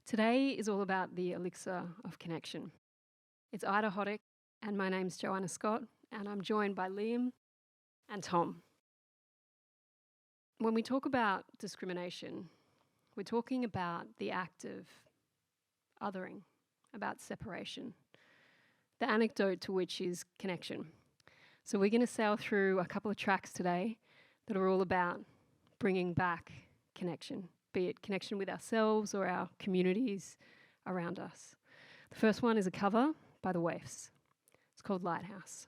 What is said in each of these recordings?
Today is all about the elixir of connection. It's IDAHOBIT, and my name's Johanna Scott, and I'm joined by Liam and Tom. When we talk about discrimination, we're talking about the act of othering, about separation, the anecdote to which is connection. So we're going to sail through a couple of tracks today that are all about bringing back connection, be it connection with ourselves or our communities around us. The first one is a cover by the Waifs. It's called Lighthouse.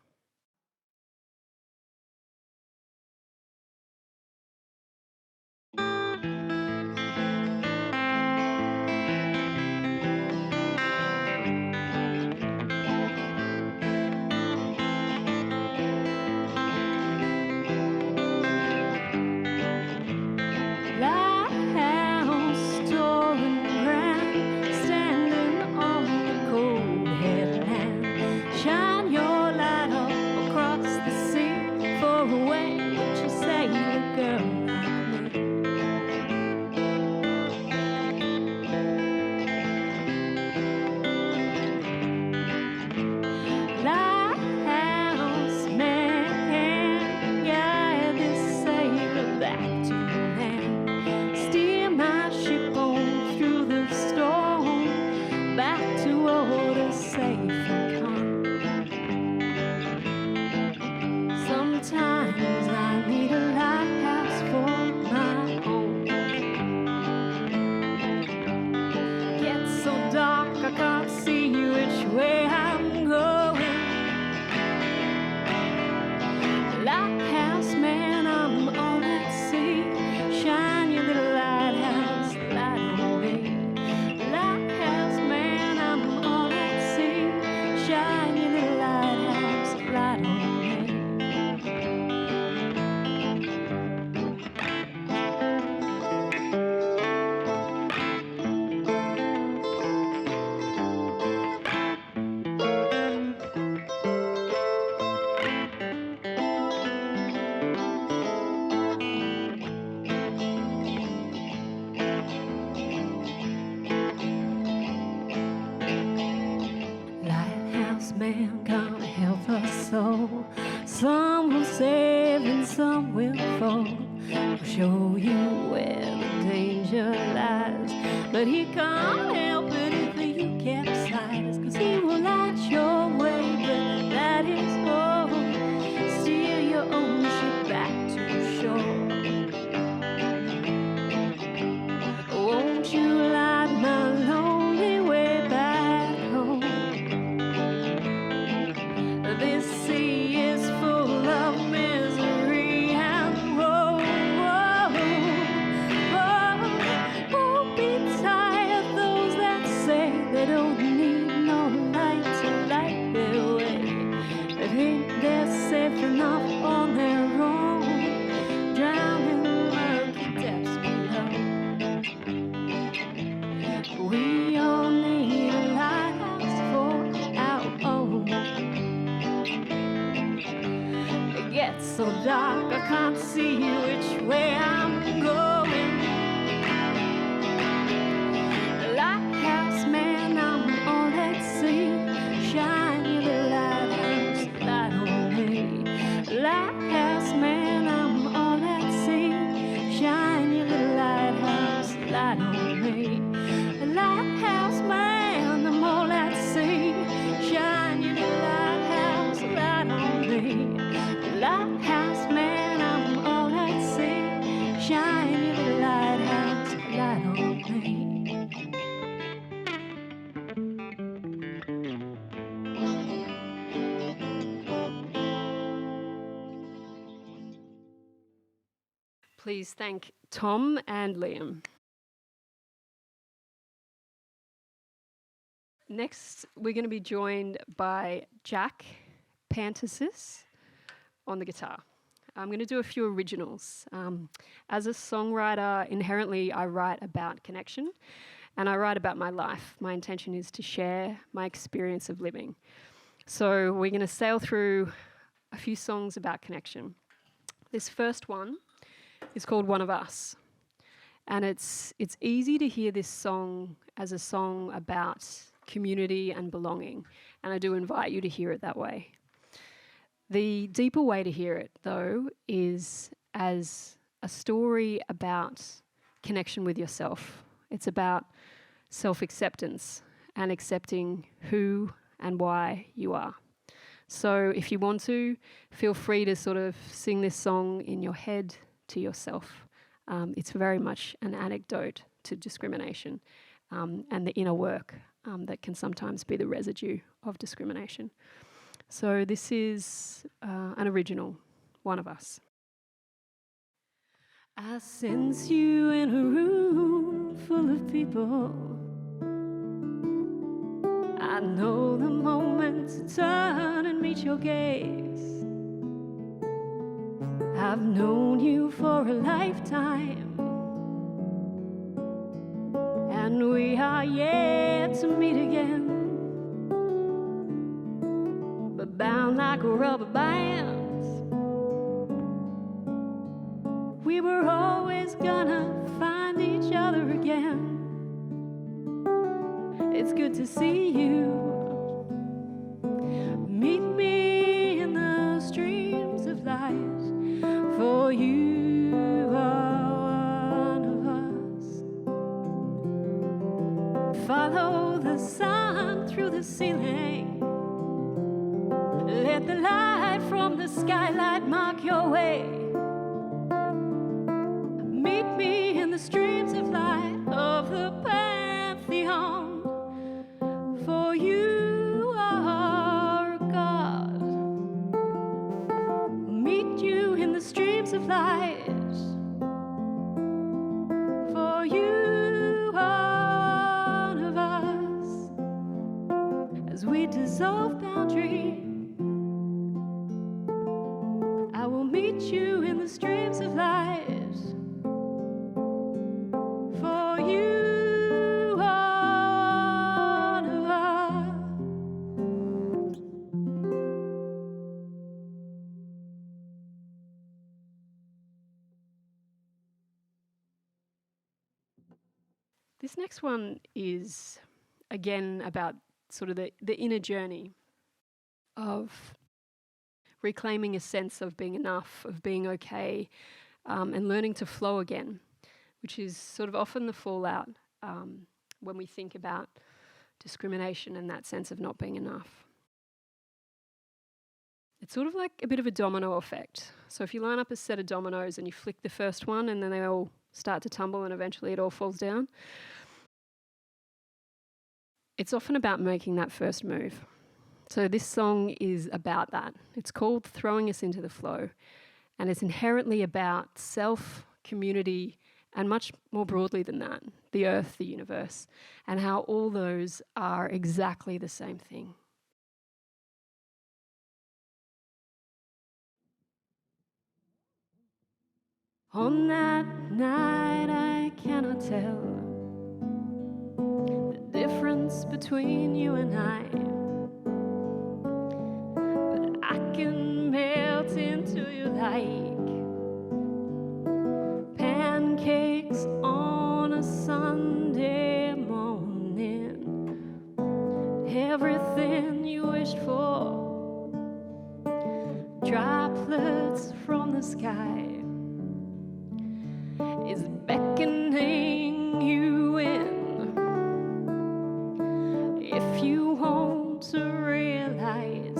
Man can't help us all. Some will save and some will fall. He'll show you where the danger lies, but he can't help it if you capsize, 'cause he will light your way, but that is all. Steer your own ship back to shore. Won't you light my lonely way back home? This sea is full of misery and woe, won't be tired those that say they don't need no light to light their way. They think they're safe enough on their own, drowning in murky depths below. We all need a lighthouse for our own. It gets so dark I can't see which way I'm going. Lighthouse man, I'm all at sea. Shine your little lighthouse light on me. Lighthouse man, I'm all at sea. Shine your little lighthouse light on me. Lighthouse man, I'm all at sea. Shine your little lighthouse light on me. Lighthouse man, I'm all at sea. Shine your little lighthouse light on me. Please thank Tom and Liam. Next, we're going to be joined by Jack Pantasis on the guitar. I'm going to do a few originals. As a songwriter, inherently I write about connection and I write about my life. My intention is to share my experience of living. So we're going to sail through a few songs about connection. This first one is called One of Us. And it's easy to hear this song as a song about community and belonging, and I do invite you to hear it that way. The deeper way to hear it, though, is as a story about connection with yourself. It's about self-acceptance and accepting who and why you are. So if you want to, feel free to sort of sing this song in your head to yourself. It's very much an anecdote to discrimination and the inner work that can sometimes be the residue of discrimination. So this is an original, One of Us. I sense you in a room full of people. I know the moment to turn and meet your gaze. I've known you for a lifetime, and we are yet to meet again. But bound like rubber bands, we were always gonna find each other again. It's good to see you. Meet me in the streams of light, for you are one of us. Follow the sun through the ceiling. Let the light from the skylight mark your way. Meet me in the streams of light of the pantheon, for you are God. Meet you in the streams of light, for you are one of us. As we dissolve boundary, I will meet you in the streams of light, for you are one of us. This next one is, again, about sort of the inner journey of reclaiming a sense of being enough, of being okay, and learning to flow again, which is sort of often the fallout when we think about discrimination and that sense of not being enough. It's sort of like a bit of a domino effect. So if you line up a set of dominoes and you flick the first one and then they all start to tumble and eventually it all falls down, it's often about making that first move. So this song is about that. It's called Throwing Us Into the Flow, and it's inherently about self, community, and much more broadly than that, the earth, the universe, and how all those are exactly the same thing. On that night I cannot tell the difference between you and I, but I can melt into you like pancakes on a Sunday morning. Everything you wished for, droplets from the sky, is beckoning you in. If you want to realize,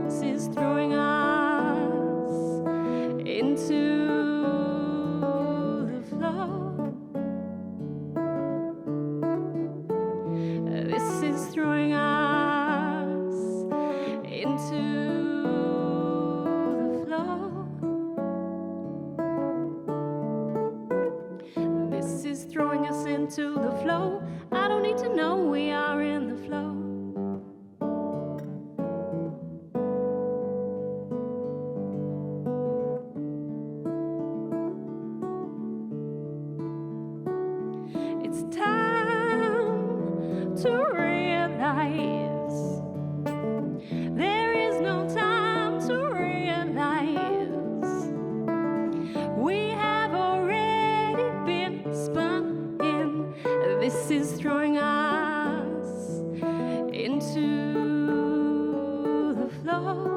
this is throwing us into the flow. This is throwing us into the flow. This is throwing us into the flow. I don't need to know we are in the flow. It's time to realize there is no time to realize we have already throwing us into the flow.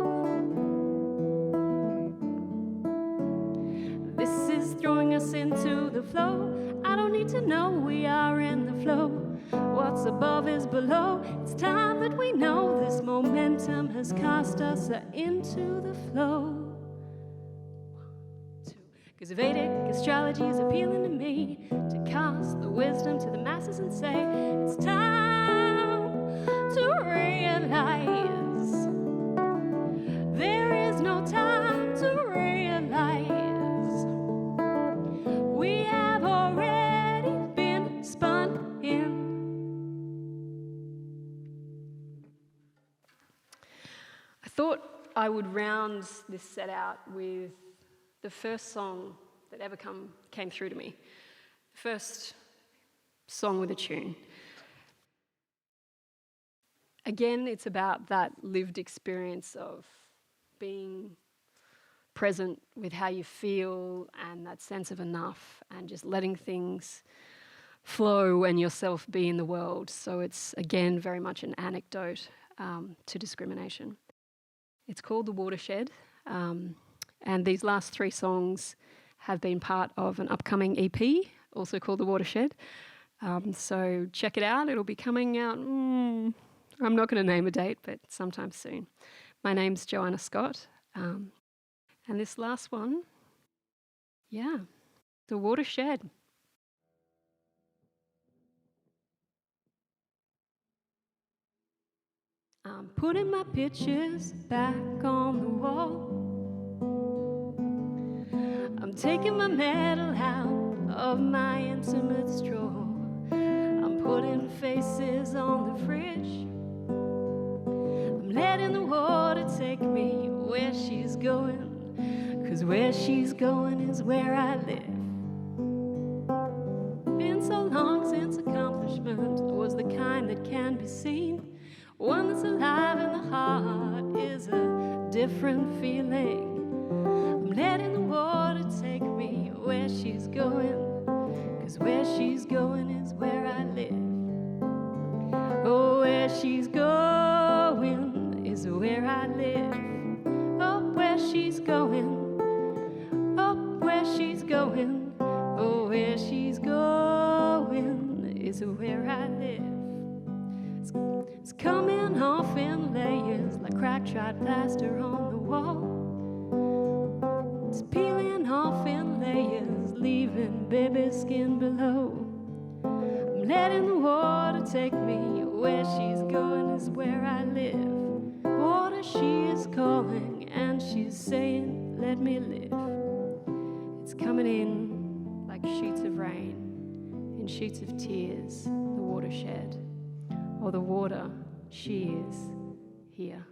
This is throwing us into the flow. I don't need to know, we are in the flow. What's above is below. It's time that we know this momentum has cast us into the flow. 'Cause Vedic astrology is appealing to me to cast the wisdom to the masses and say it's time to realize there is no time to realize we have already been spun in. I thought I would round this set out with the first song that ever came through to me. The first song with a tune. Again, it's about that lived experience of being present with how you feel and that sense of enough and just letting things flow and yourself be in the world. So it's, again, very much an anecdote to discrimination. It's called The Watershed. And these last 3 songs have been part of an upcoming EP, also called The Watershed. So check it out. It'll be coming out, I'm not going to name a date, but sometime soon. My name's Johanna Scott. And this last one, The Watershed. I'm putting my pictures back on the wall. I'm taking my medal out of my intimate drawer. I'm putting faces on the fridge. I'm letting the water take me where she's going, 'cause where she's going is where I live. Been so long since accomplishment was the kind that can be seen. One that's alive in the heart is a different feeling. I'm letting the water take me where she's going, 'cause where she's going is where I live. Oh, where she's going is where I live. Oh, where she's going, oh, where she's going, oh, where she's going is where I live. It's coming off in layers like cracked plaster on the wall. It's peeling off in layers, leaving baby skin below. I'm letting the water take me where she's going is where I live. Water, she is calling and she's saying, let me live. It's coming in like sheets of rain, in sheets of tears, the watershed. Or the water, she is here.